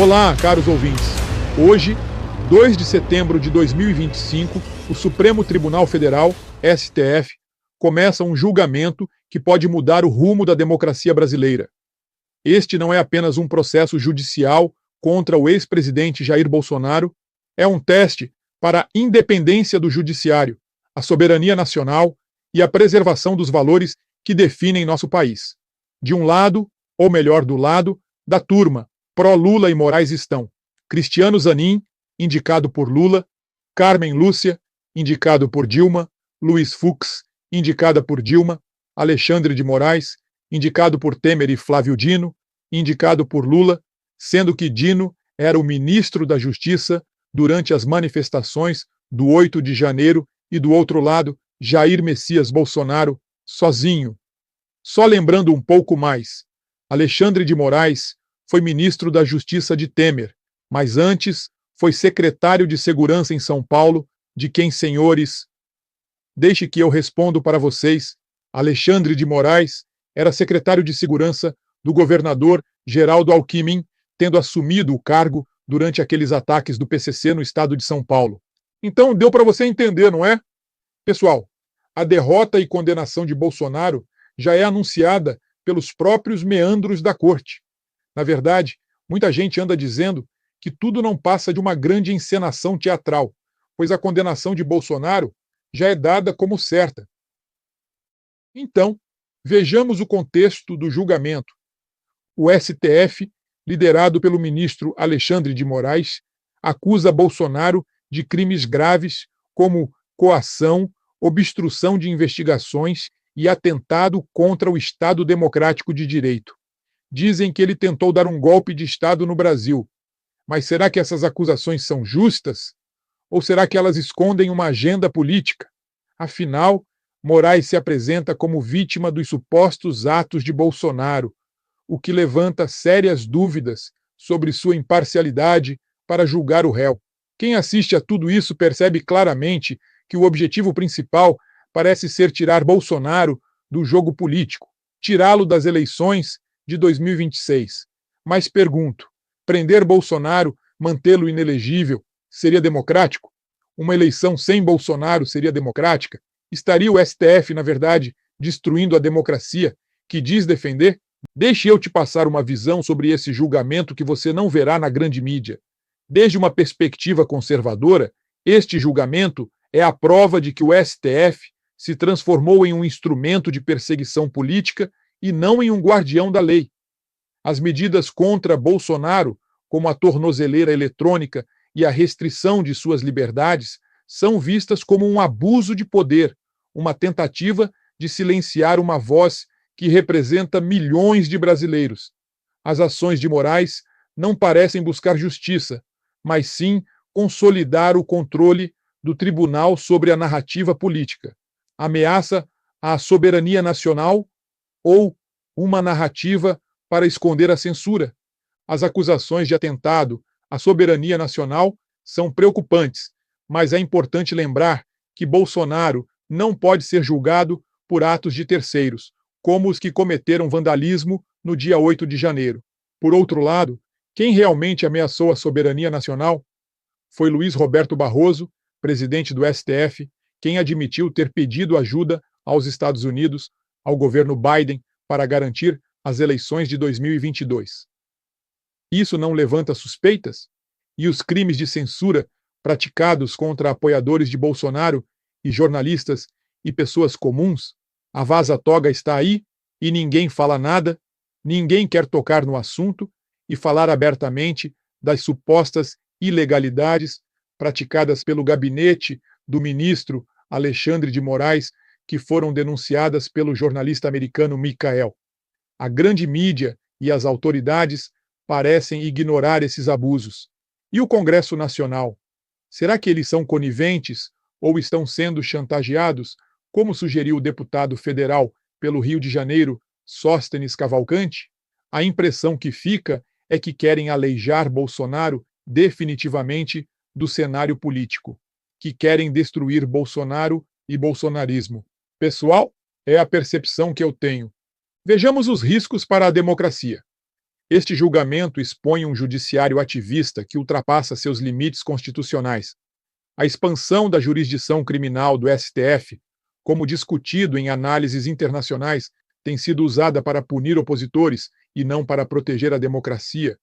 Olá, caros ouvintes. Hoje, 2 de setembro de 2025, o Supremo Tribunal Federal, STF, começa um julgamento que pode mudar o rumo da democracia brasileira. Este não é apenas um processo judicial contra o ex-presidente Jair Bolsonaro, é um teste para a independência do judiciário, a soberania nacional e a preservação dos valores que definem nosso país. De um lado, ou melhor, do lado, da turma pró-Lula e Moraes estão Cristiano Zanin, indicado por Lula, Carmen Lúcia, indicado por Dilma, Luiz Fux, indicada por Dilma, Alexandre de Moraes, indicado por Temer e Flávio Dino, indicado por Lula, sendo que Dino era o ministro da Justiça durante as manifestações do 8 de janeiro e do outro lado, Jair Messias Bolsonaro, sozinho. Só lembrando um pouco mais, Alexandre de Moraes foi ministro da Justiça de Temer, mas antes foi secretário de Segurança em São Paulo, de quem, senhores, deixe que eu respondo para vocês, Alexandre de Moraes era secretário de Segurança do governador Geraldo Alckmin, tendo assumido o cargo durante aqueles ataques do PCC no estado de São Paulo. Então deu para você entender, não é? Pessoal, a derrota e condenação de Bolsonaro já é anunciada pelos próprios meandros da corte. Na verdade, muita gente anda dizendo que tudo não passa de uma grande encenação teatral, pois a condenação de Bolsonaro já é dada como certa. Então, vejamos o contexto do julgamento. O STF, liderado pelo ministro Alexandre de Moraes, acusa Bolsonaro de crimes graves como coação, obstrução de investigações e atentado contra o Estado Democrático de Direito. Dizem que ele tentou dar um golpe de Estado no Brasil. Mas será que essas acusações são justas? Ou será que elas escondem uma agenda política? Afinal, Moraes se apresenta como vítima dos supostos atos de Bolsonaro, o que levanta sérias dúvidas sobre sua imparcialidade para julgar o réu. Quem assiste a tudo isso percebe claramente que o objetivo principal parece ser tirar Bolsonaro do jogo político, tirá-lo das eleições de 2026. Mas pergunto, prender Bolsonaro, mantê-lo inelegível, seria democrático? Uma eleição sem Bolsonaro seria democrática? Estaria o STF, na verdade, destruindo a democracia que diz defender? Deixe eu te passar uma visão sobre esse julgamento que você não verá na grande mídia. Desde uma perspectiva conservadora, este julgamento é a prova de que o STF se transformou em um instrumento de perseguição política e não em um guardião da lei. As medidas contra Bolsonaro, como a tornozeleira eletrônica e a restrição de suas liberdades, são vistas como um abuso de poder, uma tentativa de silenciar uma voz que representa milhões de brasileiros. As ações de Moraes não parecem buscar justiça, mas sim consolidar o controle do tribunal sobre a narrativa política. Ameaça à soberania nacional ou uma narrativa para esconder a censura. As acusações de atentado à soberania nacional são preocupantes, mas é importante lembrar que Bolsonaro não pode ser julgado por atos de terceiros, como os que cometeram vandalismo no dia 8 de janeiro. Por outro lado, quem realmente ameaçou a soberania nacional foi Luiz Roberto Barroso, presidente do STF, quem admitiu ter pedido ajuda aos Estados Unidos, ao governo Biden, para garantir as eleições de 2022. Isso não levanta suspeitas? E os crimes de censura praticados contra apoiadores de Bolsonaro e jornalistas e pessoas comuns? A vaza-toga está aí e ninguém fala nada, ninguém quer tocar no assunto e falar abertamente das supostas ilegalidades praticadas pelo gabinete do ministro Alexandre de Moraes, que foram denunciadas pelo jornalista americano Michael. A grande mídia e as autoridades parecem ignorar esses abusos. E o Congresso Nacional? Será que eles são coniventes ou estão sendo chantageados, como sugeriu o deputado federal pelo Rio de Janeiro, Sóstenes Cavalcante? A impressão que fica é que querem aleijar Bolsonaro definitivamente do cenário político, que querem destruir Bolsonaro e bolsonarismo. Pessoal, é a percepção que eu tenho. Vejamos os riscos para a democracia. Este julgamento expõe um judiciário ativista que ultrapassa seus limites constitucionais. A expansão da jurisdição criminal do STF, como discutido em análises internacionais, tem sido usada para punir opositores e não para proteger a democracia.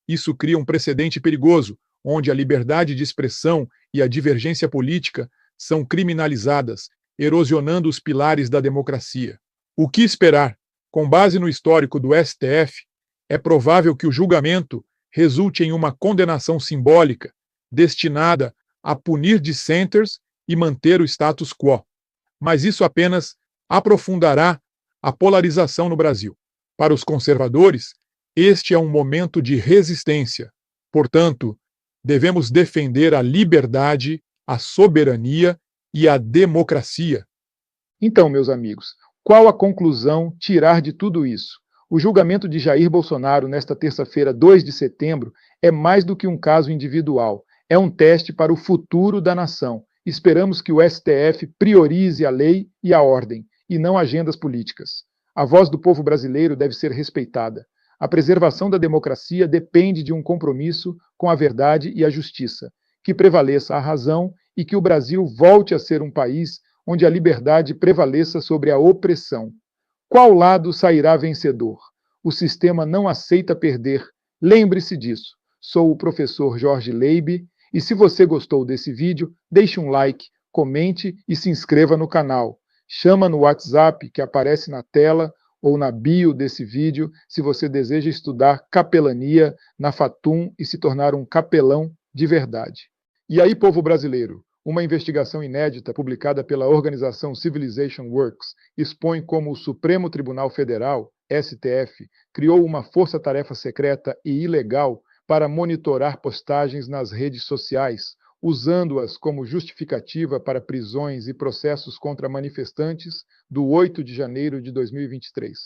Isso cria um precedente perigoso, onde a liberdade de expressão e a divergência política são criminalizadas, erosionando os pilares da democracia. O que esperar? Com base no histórico do STF, é provável que o julgamento resulte em uma condenação simbólica, destinada a punir dissenters e manter o status quo. Mas isso apenas aprofundará a polarização no Brasil. Para os conservadores, este é um momento de resistência. Portanto, devemos defender a liberdade, a soberania e a democracia. Então, meus amigos, qual a conclusão tirar de tudo isso? O julgamento de Jair Bolsonaro nesta terça-feira, 2 de setembro, é mais do que um caso individual. É um teste para o futuro da nação. Esperamos que o STF priorize a lei e a ordem, e não agendas políticas. A voz do povo brasileiro deve ser respeitada. A preservação da democracia depende de um compromisso com a verdade e a justiça, que prevaleça a razão e que o Brasil volte a ser um país onde a liberdade prevaleça sobre a opressão. Qual lado sairá vencedor? O sistema não aceita perder. Lembre-se disso. Sou o professor Jorge Leibe e se você gostou desse vídeo, deixe um like, comente e se inscreva no canal. Chama no WhatsApp que aparece na tela ou na bio desse vídeo se você deseja estudar capelania na Fatum e se tornar um capelão de verdade. E aí, povo brasileiro? Uma investigação inédita publicada pela organização Civilization Works expõe como o Supremo Tribunal Federal, STF, criou uma força-tarefa secreta e ilegal para monitorar postagens nas redes sociais, usando-as como justificativa para prisões e processos contra manifestantes do 8 de janeiro de 2023.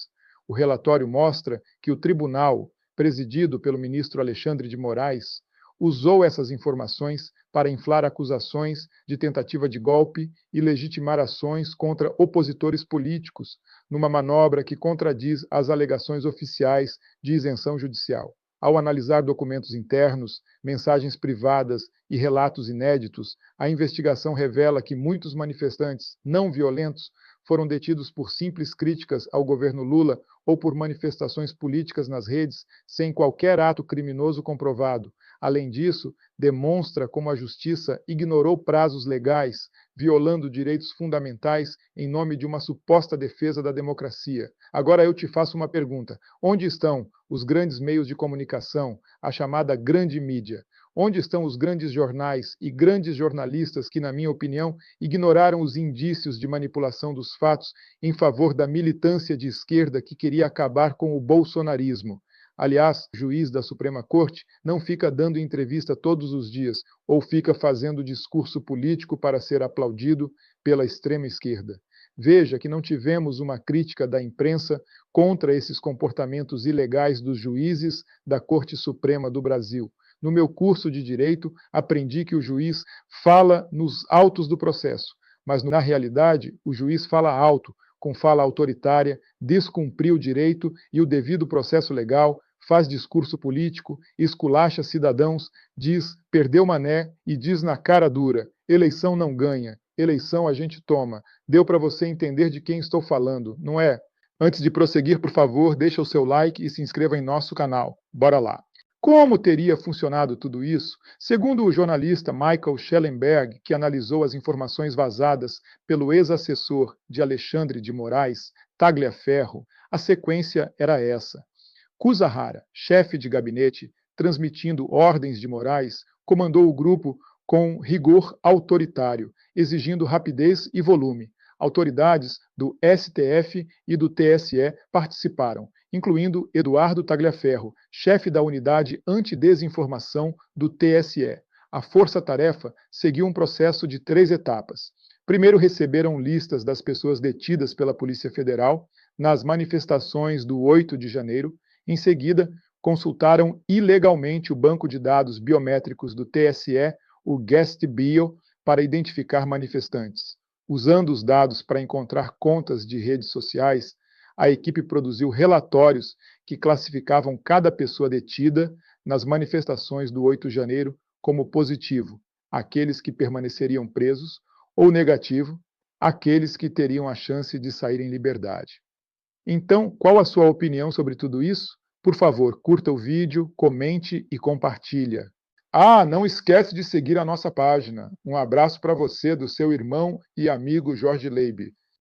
O relatório mostra que o tribunal, presidido pelo ministro Alexandre de Moraes, usou essas informações para inflar acusações de tentativa de golpe e legitimar ações contra opositores políticos, numa manobra que contradiz as alegações oficiais de isenção judicial. Ao analisar documentos internos, mensagens privadas e relatos inéditos, a investigação revela que muitos manifestantes não violentos foram detidos por simples críticas ao governo Lula ou por manifestações políticas nas redes sem qualquer ato criminoso comprovado. Além disso, demonstra como a justiça ignorou prazos legais, violando direitos fundamentais em nome de uma suposta defesa da democracia. Agora eu te faço uma pergunta. Onde estão os grandes meios de comunicação, a chamada grande mídia? Onde estão os grandes jornais e grandes jornalistas que, na minha opinião, ignoraram os indícios de manipulação dos fatos em favor da militância de esquerda que queria acabar com o bolsonarismo? Aliás, o juiz da Suprema Corte não fica dando entrevista todos os dias ou fica fazendo discurso político para ser aplaudido pela extrema esquerda. Veja que não tivemos uma crítica da imprensa contra esses comportamentos ilegais dos juízes da Corte Suprema do Brasil. No meu curso de Direito, aprendi que o juiz fala nos autos do processo, mas na realidade o juiz fala alto, com fala autoritária, descumpriu o direito e o devido processo legal, faz discurso político, esculacha cidadãos, diz perdeu mané e diz na cara dura, eleição não ganha, eleição a gente toma. Deu para você entender de quem estou falando, não é? Antes de prosseguir, por favor, deixa o seu like e se inscreva em nosso canal. Bora lá! Como teria funcionado tudo isso? Segundo o jornalista Michael Schellenberg, que analisou as informações vazadas pelo ex-assessor de Alexandre de Moraes, Tagliaferro, a sequência era essa. Kusahara, chefe de gabinete, transmitindo ordens de Moraes, comandou o grupo com rigor autoritário, exigindo rapidez e volume. Autoridades do STF e do TSE participaram, incluindo Eduardo Tagliaferro, chefe da unidade antidesinformação do TSE. A força-tarefa seguiu um processo de 3 etapas. Primeiro, receberam listas das pessoas detidas pela Polícia Federal nas manifestações do 8 de janeiro. Em seguida, consultaram ilegalmente o banco de dados biométricos do TSE, o GuestBio, para identificar manifestantes. Usando os dados para encontrar contas de redes sociais, a equipe produziu relatórios que classificavam cada pessoa detida nas manifestações do 8 de janeiro como positivo, aqueles que permaneceriam presos, ou negativo, aqueles que teriam a chance de sair em liberdade. Então, qual a sua opinião sobre tudo isso? Por favor, curta o vídeo, comente e compartilha. Ah, não esquece de seguir a nossa página. Um abraço para você, do seu irmão e amigo Jorge Leibe.